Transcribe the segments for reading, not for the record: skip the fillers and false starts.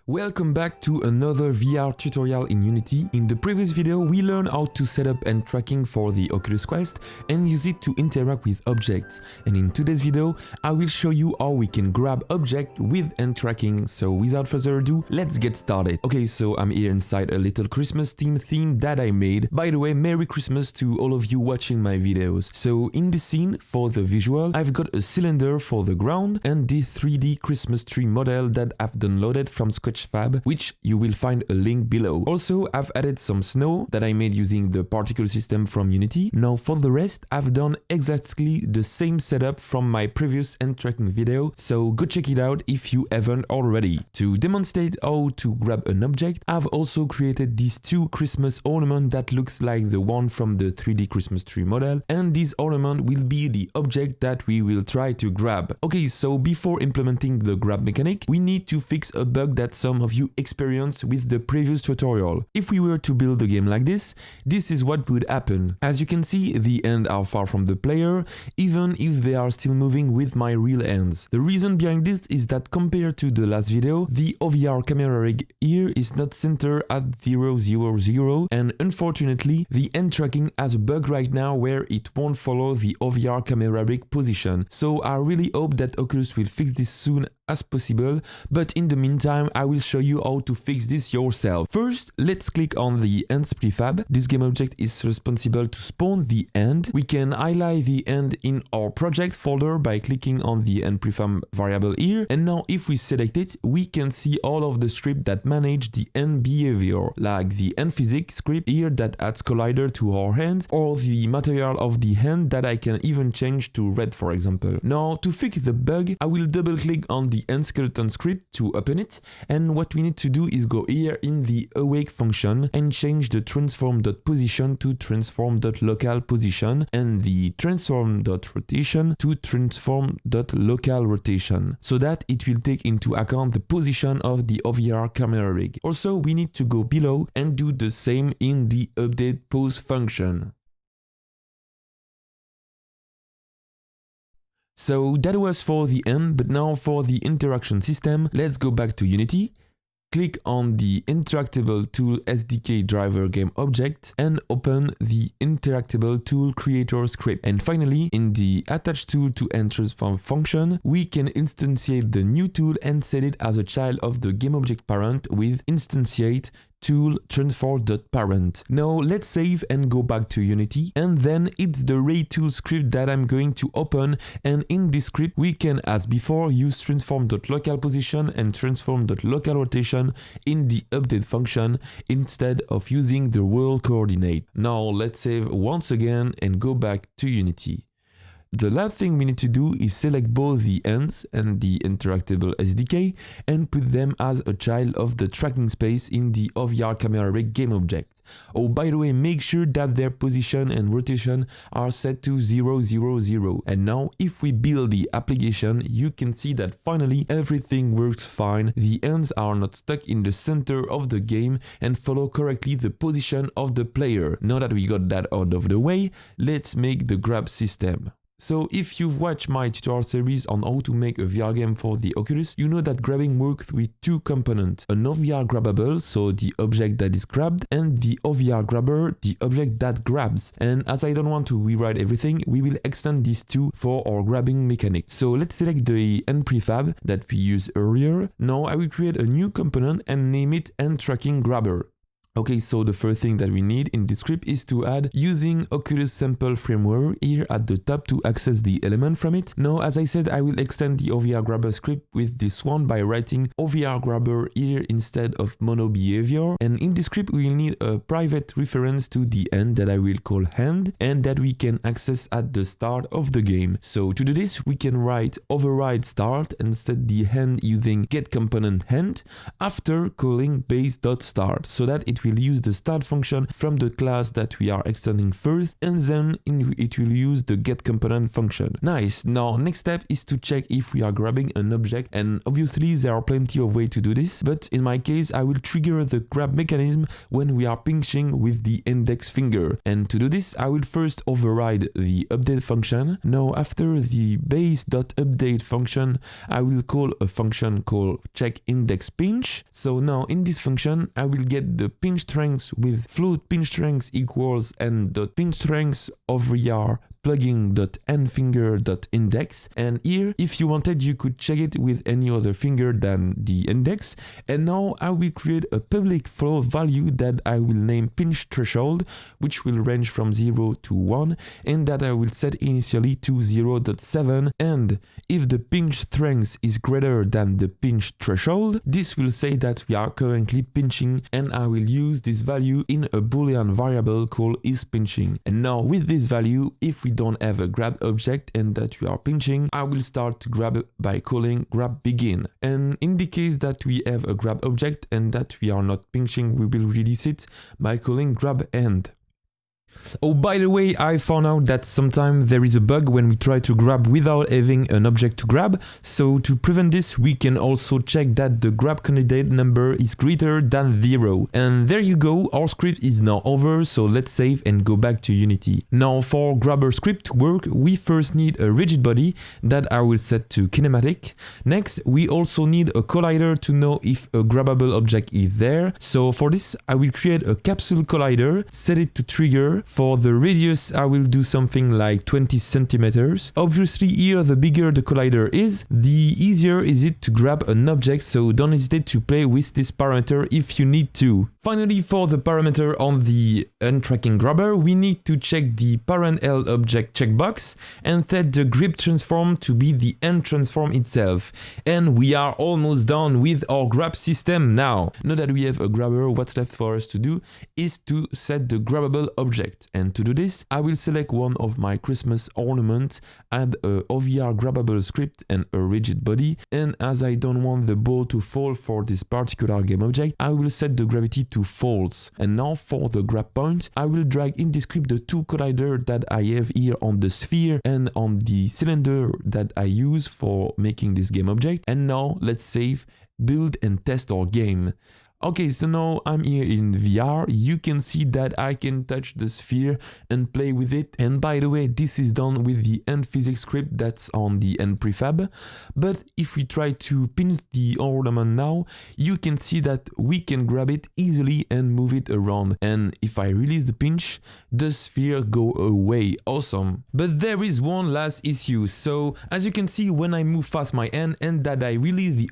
Welcome back to another VR tutorial in Unity. In the previous video, we learned how to set up hand tracking for the Oculus Quest and use it to interact with objects. And in today's video, I will show you how we can grab objects with hand tracking. So without further ado, let's get started. Okay, so I'm here inside a little Christmas theme that I made. By the way, Merry Christmas to all of you watching my videos. So in this scene, for the visual, I've got a cylinder for the ground and the 3D Christmas tree model that I've downloaded from Fab, which you will find a link below. Also, I've added some snow that I made using the particle system from Unity. Now for the rest, I've done exactly the same setup from my previous hand tracking video, so go check it out if you haven't already. To demonstrate how to grab an object, I've also created these two Christmas ornaments that looks like the one from the 3D Christmas tree model, and this ornament will be the object that we will try to grab. Okay, so before implementing the grab mechanic, we need to fix a bug that some of you experienced with the previous tutorial. If we were to build a game like this is what would happen. As you can see, the hands are far from the player, even if they are still moving with my real hands. The reason behind this is that compared to the last video, the OVR camera rig here is not centered at 0, 0, 0, and unfortunately, the hand tracking has a bug right now where it won't follow the OVR camera rig position. So I really hope that Oculus will fix this soon as possible, but in the meantime I will show you how to fix this yourself. First, let's click on the hands prefab. This game object is responsible to spawn the hand. We can highlight the hand in our project folder by clicking on the hand prefab variable here, and now if we select it, we can see all of the scripts that manage the hand behavior, like the hand physics script here that adds collider to our hand, or the material of the hand that I can even change to red, for example. Now to fix the bug, I will double click on the hand skeleton script to open it, and what we need to do is go here in the awake function and change the transform.position to transform.local position and the transform.rotation to transform.local rotation, so that it will take into account the position of the OVR camera rig. Also, we need to go below and do the same in the update pose function. So that was for the hand, but now for the interaction system, let's go back to Unity, click on the Interactable Tool SDK driver game object and open the Interactable Tool Creator script. And finally, in the Attach Tool to Hand Transform function, we can instantiate the new tool and set it as a child of the game object parent with instantiate tool transform.parent. Now let's save and go back to Unity, and then it's the ray tool script that I'm going to open, and in this script we can, as before, use transform.local position and transform.local rotation in the update function instead of using the world coordinate. Now let's save once again and go back to Unity. The last thing we need to do is select both the hands and the interactable SDK and put them as a child of the tracking space in the OVR camera rig game object. Oh, by the way, make sure that their position and rotation are set to 0, 0, 0. And now, if we build the application, you can see that finally everything works fine. The hands are not stuck in the center of the game and follow correctly the position of the player. Now that we got that out of the way, let's make the grab system. So if you've watched my tutorial series on how to make a VR game for the Oculus, you know that grabbing works with two components, an OVR grabbable, so the object that is grabbed, and the OVR grabber, the object that grabs. And as I don't want to rewrite everything, we will extend these two for our grabbing mechanic. So let's select the hand prefab that we used earlier. Now I will create a new component and name it hand tracking grabber. Okay, so the first thing that we need in this script is to add using Oculus sample framework here at the top to access the element from it. Now, as I said, I will extend the OVR grabber script with this one by writing OVR grabber here instead of mono behavior. And in this script, we will need a private reference to the hand that I will call hand and that we can access at the start of the game. So to do this, we can write override start and set the hand using getComponentHand after calling base.start so that it it will use the start function from the class that we are extending first, and then it will use the getComponent function. Nice. Now next step is to check if we are grabbing an object, and obviously there are plenty of ways to do this, but in my case I will trigger the grab mechanism when we are pinching with the index finger. And to do this I will first override the update function. Now after the base.update function I will call a function called checkIndexPinch. So now in this function I will get the pinch strength with float pinch strength equals n.pinch strength over here plugin.endfinger.index, and here if you wanted you could check it with any other finger than the index. And now I will create a public float value that I will name pinch threshold, which will range from 0 to 1, and that I will set initially to 0.7, and if the pinch strength is greater than the pinch threshold, this will say that we are currently pinching, and I will use this value in a boolean variable called isPinching. And now with this value, if we don't have a grab object and that we are pinching, I will start to grab by calling grabBegin. And in the case that we have a grab object and that we are not pinching, we will release it by calling grabEnd. Oh, by the way, I found out that sometimes there is a bug when we try to grab without having an object to grab, so to prevent this we can also check that the grab candidate number is greater than 0. And there you go, our script is now over, so let's save and go back to Unity. Now for grabber script to work, we first need a rigid body that I will set to kinematic. Next, we also need a collider to know if a grabbable object is there. So for this, I will create a capsule collider, set it to trigger. For the radius, I will do something like 20 centimeters. Obviously, here the bigger the collider is, the easier is it to grab an object, so don't hesitate to play with this parameter if you need to. Finally, for the parameter on the untracking grabber, we need to check the parent L object checkbox and set the grip transform to be the end transform itself. And we are almost done with our grab system now. Now that we have a grabber, what's left for us to do is to set the grabbable object. And to do this, I will select one of my Christmas ornaments, add a OVR grabbable script and a rigid body, and as I don't want the ball to fall for this particular game object, I will set the gravity to false. And now for the grab point, I will drag in the script the two colliders that I have here on the sphere and on the cylinder that I use for making this game object. And now let's save, build and test our game. Okay, so now I'm here in VR, you can see that I can touch the sphere and play with it. And by the way, this is done with the end physics script that's on the end prefab. But if we try to pinch the ornament now, you can see that we can grab it easily and move it around. And if I release the pinch, the sphere go away. Awesome. But there is one last issue. So as you can see, when I move fast my hand and that I release the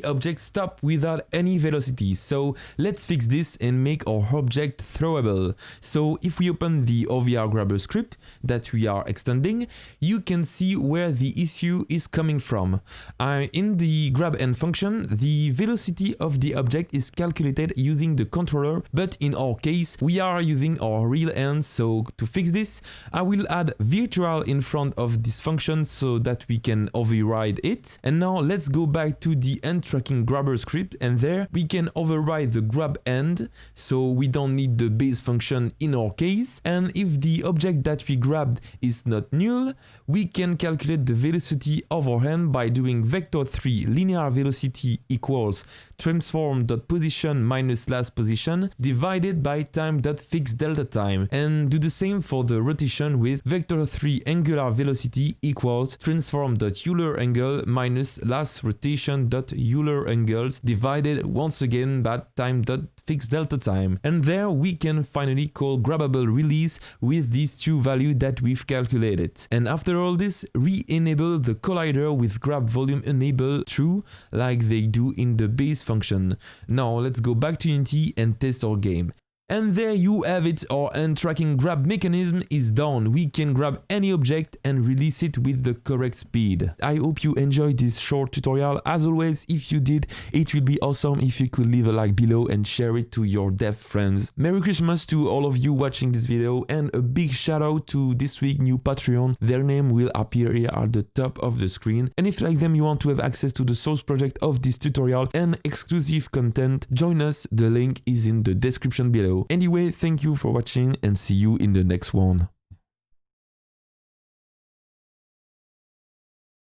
object stops without any velocity. So let's fix this and make our object throwable. So if we open the OVR grabber script that we are extending, you can see where the issue is coming from. In the grabEnd function, the velocity of the object is calculated using the controller, but in our case, we are using our real hand. So to fix this, I will add virtual in front of this function so that we can override it. And now let's go back to the end tracking grabber script, and there we can override the grabEnd, so we don't need the base function in our case. And if the object that we grabbed is not null, we can calculate the velocity of our hand by doing vector3 linear velocity equals transform.position minus last position divided by time.fixed delta time, and do the same for the rotation with vector3 angular velocity equals transform.Euler angle minus last rotation.Euler angles divided once again by time.fixed delta time. And there we can finally call grabbable release with these two values that we've calculated. And after all this, re-enable the collider with grab volume enable true like they do in the base function. Now let's go back to Unity and test our game. And there you have it, our hand tracking grab mechanism is done. We can grab any object and release it with the correct speed. I hope you enjoyed this short tutorial. As always, if you did, it will be awesome if you could leave a like below and share it to your dev friends. Merry Christmas to all of you watching this video, and a big shout out to this week's new Patreon. Their name will appear here at the top of the screen. And if like them you want to have access to the source project of this tutorial and exclusive content, join us. The link is in the description below. Anyway, thank you for watching and see you in the next one.